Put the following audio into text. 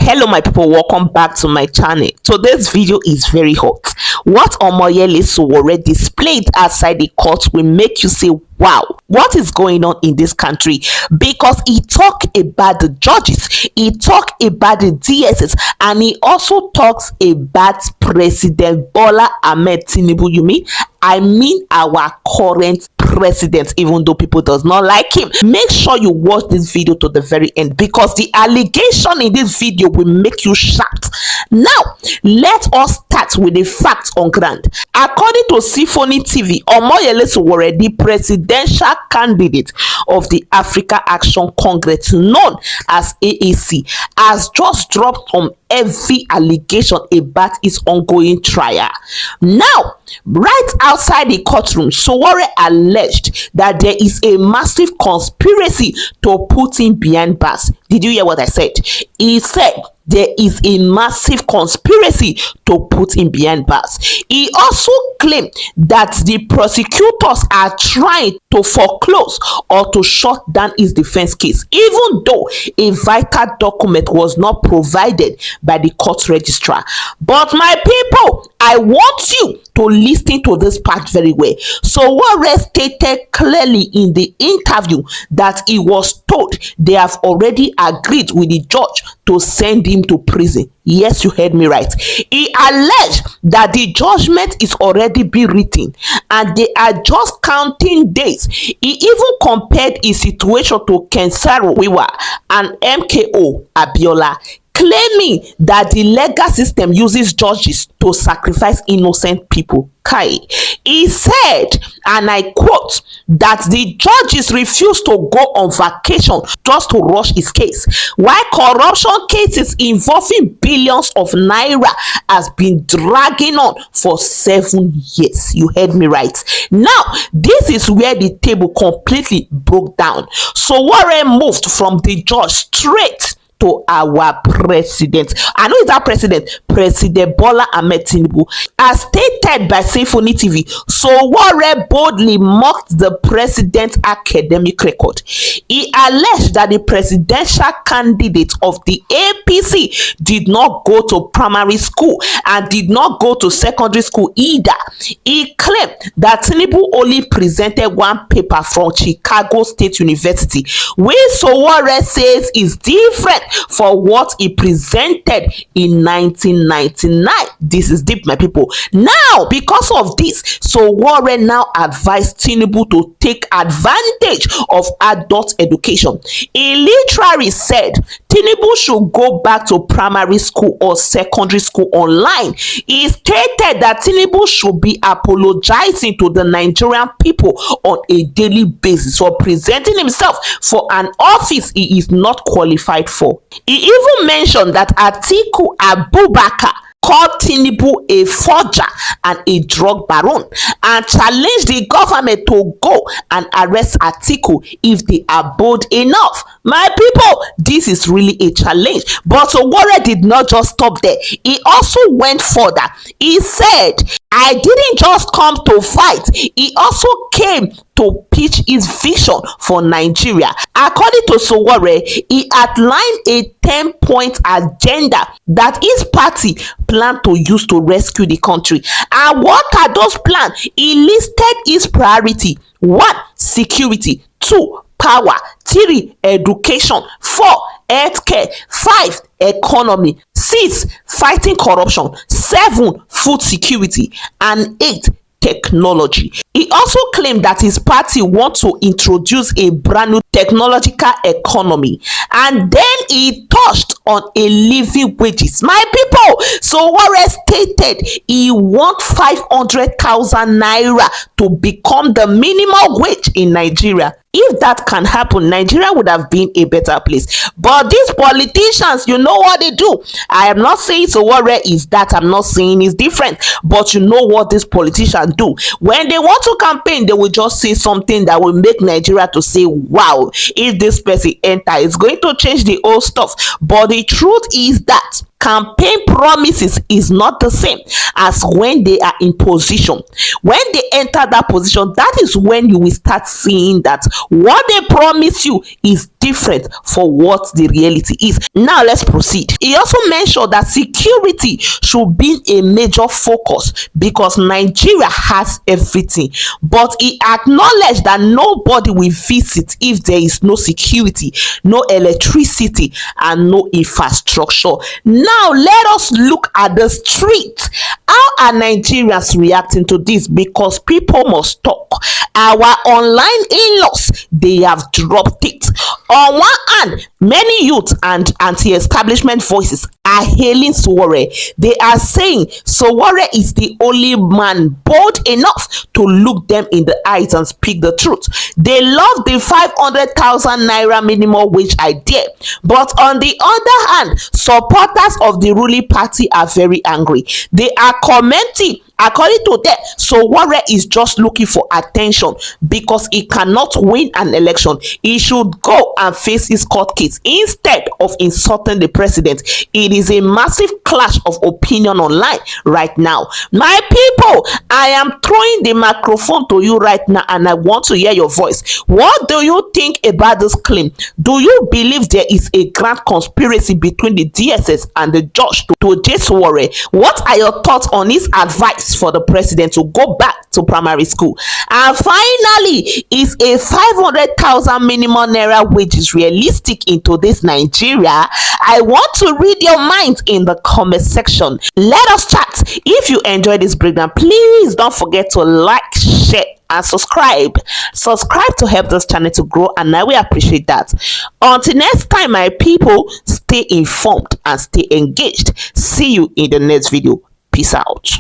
Hello my people, welcome back to my channel. Today's video is very hot. What Omoyele Sowore displayed outside the court will make you say wow, what is going on in this country? Because he talked about the judges, he talked about the DSS, and he also talks about President Bola Ahmed Tinubu. I mean our current president, even though people does not like him. Make sure you watch this video to the very end, because the allegation in this video will make you shocked. Now let us start with the facts on ground. According to Symphony TV, Omoyele Sowore, the presidential candidate of the Africa Action Congress known as AAC, has just dropped some heavy allegation about his ongoing trial. Now, right outside the courtroom, Sowore alleged that there is a massive conspiracy to put him behind bars. Did you hear what I said? He said there is a massive conspiracy to put him behind bars. He also claimed that the prosecutors are trying to foreclose or to shut down his defense case, even though a vital document was not provided by the court registrar. But my people, I want you to listen to this part very well. Sowore stated clearly in the interview that he was told they have already agreed with the judge to send him to prison. Yes, you heard me right. He alleged that the judgment is already been written and they are just counting days. He even compared his situation to Kensaro Wiwa and MKO Abiola, claiming that the legal system uses judges to sacrifice innocent people. Kai. He said, and I quote, that the judges refuse to go on vacation just to rush his case, while corruption cases involving billions of naira has been dragging on for 7 years. You heard me right. Now, this is where the table completely broke down. Sowore moved from the judge straight to our president. I know it's our president, President Bola Ahmed Tinubu. As stated by Symphony TV, Sowore boldly mocked the president's academic record. He alleged that the presidential candidate of the APC did not go to primary school and did not go to secondary school either. He claimed that Tinubu only presented one paper from Chicago State University, which Sowore says is different for what he presented in 1999. This is deep, my people. Now, because of this, Sowore now advised Tinubu to take advantage of adult education. He literally said Tinubu should go back to primary school or secondary school online. He stated that Tinubu should be apologizing to the Nigerian people on a daily basis for presenting himself for an office he is not qualified for. He even mentioned that Atiku Abubakar called Tinubu a forger and a drug baron and challenged the government to go and arrest Atiku if they are bold enough. My people, this is really a challenge. But Sowore did not just stop there. He also went further. He said, I didn't just come to fight. He also came to pitch his vision for Nigeria. According to Sowore, he outlined a 10-point agenda that his party planned to use to rescue the country. And what are those plans? He listed his priority: 1. Security; 2. Power; 3. Education; 4. Healthcare; 5. Economy; 6. Fighting corruption; 7. Food security; and 8. Technology. He also claimed that his party wants to introduce a brand new technological economy, and then he touched on a living wages. My people, Sowore stated he wants 500,000 naira to become the minimum wage in Nigeria. If that can happen, Nigeria would have been a better place. But these politicians, you know what they do. I am not saying Sowore is that. I'm not saying it's different. But you know what these politicians do. When they want to campaign, they will just say something that will make Nigeria to say, wow, if this person enter, it's going to change the old stuff. But the truth is that campaign promises is not the same as when they are in position. When they enter that position, that is when you will start seeing that what they promise you is different for what the reality is. Now let's proceed. He also mentioned that security should be a major focus because Nigeria has everything, but he acknowledged that nobody will visit if there is no security, no electricity, and no infrastructure. Now let us look at the street. How are Nigerians reacting to this? Because people must talk. Our online in-laws, they have dropped it. On one hand, many youth and anti-establishment voices are hailing Sowore. They are saying Sowore is the only man bold enough to look them in the eyes and speak the truth. They love the 500,000 naira minimum wage idea, but on the other hand, supporters of the ruling party are very angry. They are commenting. According to them, Sowore is just looking for attention because he cannot win an election. He should go and face his court case instead of insulting the president. It is a massive clash of opinion online right now. My people, I am throwing the microphone to you right now and I want to hear your voice. What do you think about this claim? Do you believe there is a grand conspiracy between the DSS and the judge to Sowore? What are your thoughts on his advice for the president to go back to primary school? And finally, is a 500,000 minimum naira wages realistic in today's Nigeria? I want to read your mind in the comment section. Let us chat. If you enjoyed this breakdown, please don't forget to like, share, and subscribe to help this channel to grow, and I will appreciate that. Until next time, my people, stay informed and stay engaged. See you in the next video. Peace out.